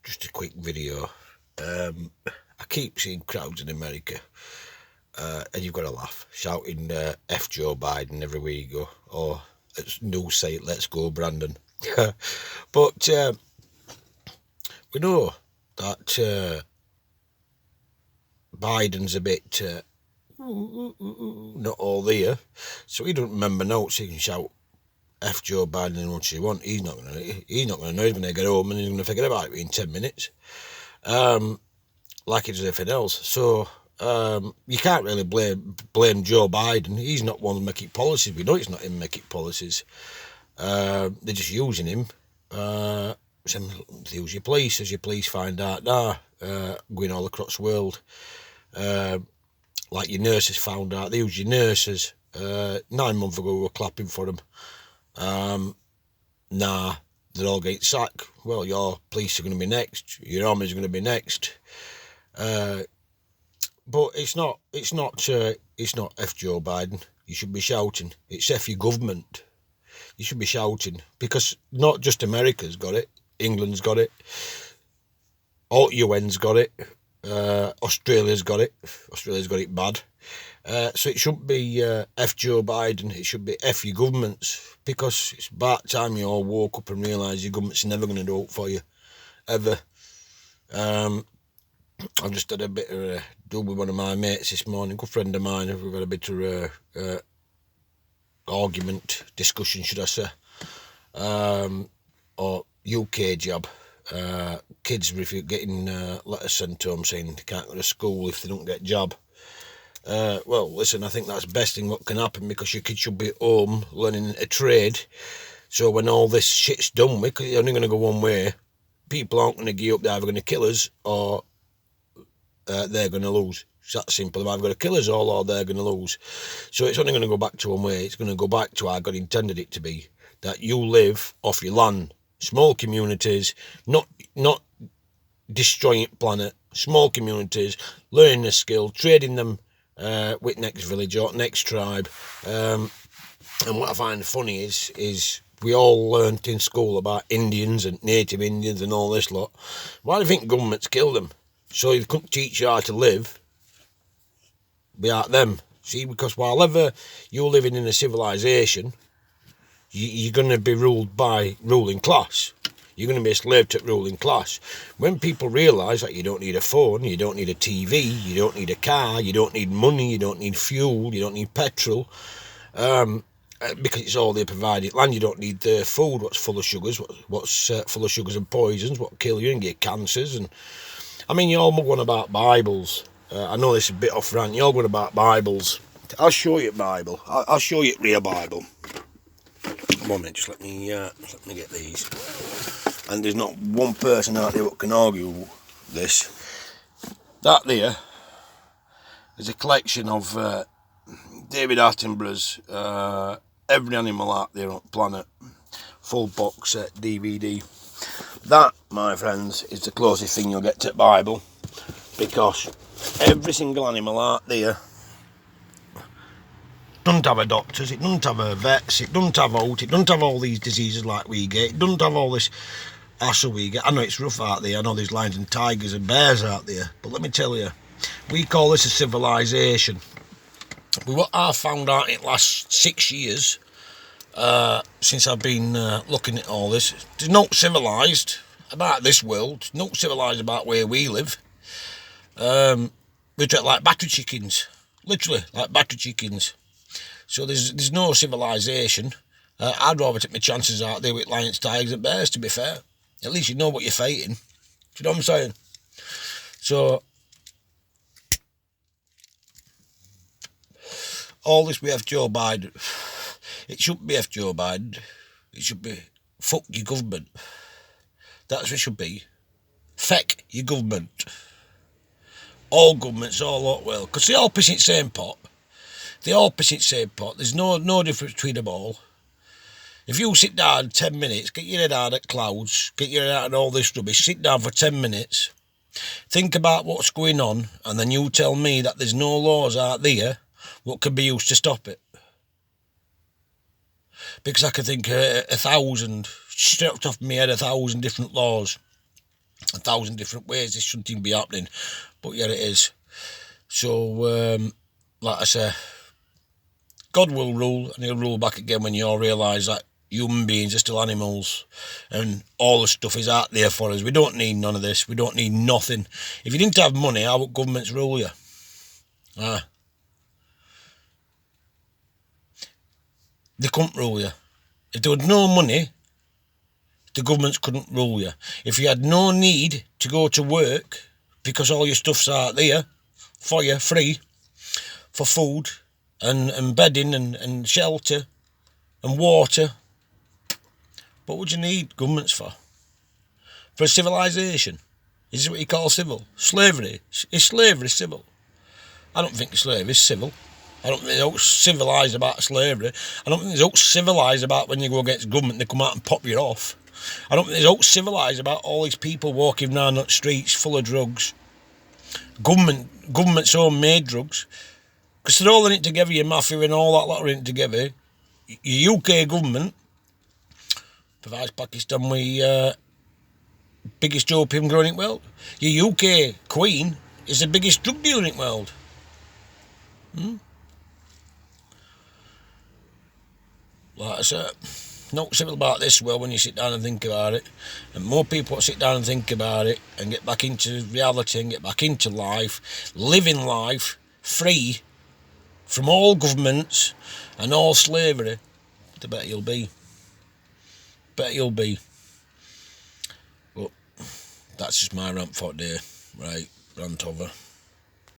just a quick video. I keep seeing crowds in America, and you've got to laugh, shouting F Joe Biden everywhere you go, or as news say, let's go Brandon. But we know that Biden's a bit not all there, so he don't remember notes. He can shout F Joe Biden as much as he wants. He's not gonna know. He's going to get home and he's going to forget about it in 10 minutes, like he does everything else. So you can't really blame Joe Biden. He's not one to make policies. We know it's not him making policies. They're just using him. Use your police, as your police find out now, going all across the world. Like your nurses found out, they use your nurses. 9 months ago we were clapping for them. Nah, they're all getting sacked. Well, your police are going to be next, your army's going to be next. But it's not F Joe Biden. You should be shouting. It's F your government. You should be shouting, because not just America's got it, England's got it, all UN's got it, Australia's got it. Australia's got it bad. So it shouldn't be F Joe Biden, it should be F your governments, because it's about time you all woke up and realised your government's never going to do it for you, ever. I've just had a bit of a deal with one of my mates this morning, a good friend of mine. We've had a bit of a argument, discussion should I say, or UK job. Kids getting letters sent to them saying they can't go to school if they don't get job. Well, listen, I think that's the best thing what can happen, because your kids should be at home learning a trade. So when all this shit's done with, because it's only going to go one way, people aren't going to give up. They're either going to kill us or they're going to lose. It's that simple. They're either going to kill us all or they're going to lose. So it's only going to go back to one way. It's going to go back to how God intended it to be, that you live off your land, small communities, not destroying the planet, small communities, learning a skill, trading them with next village or next tribe. And what I find funny is we all learnt in school about Indians and native Indians and all this lot. Why do you think governments kill them? So you couldn't teach you how to live without them. See, because while ever you're living in a civilization, you're going to be ruled by ruling class. You're going to be a slave to ruling class. When people realise that you don't need a phone, you don't need a TV, you don't need a car, you don't need money, you don't need fuel, you don't need petrol, because it's all their provided land. You don't need their food, what's full of sugars, what's full of sugars and poisons, what kill you and get cancers. And I mean, you're all going about Bibles. I know this is a bit off rant. You're all going about Bibles. I'll show you a Bible. I'll show you a real Bible. One minute, just let me get these. And there's not one person out there that can argue this. That there is a collection of David Attenborough's Every Animal Out There on the Planet, full box set DVD. That, my friends, is the closest thing you'll get to the Bible, because every single animal out there doesn't have a doctors, it doesn't have a vets, it doesn't have out, it doesn't have all these diseases like we get, it doesn't have all this hassle we get. I know it's rough out there, I know there's lions and tigers and bears out there, but let me tell you, we call this a civilization. What I've found out in the last 6 years, since I've been looking at all this, there's not civilised about this world, not civilised about where we live. We treat like battery chickens, literally like battery chickens. So there's no civilisation. I'd rather take my chances out there with lions, tigers and bears, to be fair. At least you know what you're fighting. Do you know what I'm saying? So all this we have Joe Biden. It shouldn't be F Joe Biden. It should be fuck your government. That's what it should be. FECK your government. All governments all out well, because they all piss in the same pot. They all piss in the same pot. There's no difference between them all. If you sit down 10 minutes, get your head out of clouds, get your head out of all this rubbish, sit down for 10 minutes, think about what's going on, and then you tell me that there's no laws out there what can be used to stop it. Because I could think 1,000, straight off my head, 1,000 different laws. 1,000 different ways this shouldn't even be happening, but yeah, it is. So like I say, God will rule, and he'll rule back again when you all realise that human beings are still animals, and all the stuff is out there for us. We don't need none of this. We don't need nothing. If you didn't have money, how would governments rule you? They couldn't rule you. If there was no money, the governments couldn't rule you. If you had no need to go to work because all your stuff's out there for you, free, for food and bedding and shelter and water, what would you need governments for? For a civilisation? Is this what you call civil? Slavery? Is slavery civil? I don't think slavery is civil. I don't think there's out civilised about slavery. I don't think there's out civilised about when you go against government, they come out and pop you off. I don't think there's out civilised about all these people walking around the streets full of drugs. Government's own made drugs. Because they're all in it together, your mafia and all that lot are in it together. Your UK government provides Pakistan with biggest opium growing in the world. Your UK Queen is the biggest drug dealer in the world. Like I said, not civil about this world when you sit down and think about it. And more people sit down and think about it and get back into reality and get back into life, living life free from all governments and all slavery, the better you'll be. Better you'll be. But that's just my rant for today. Right, rant over.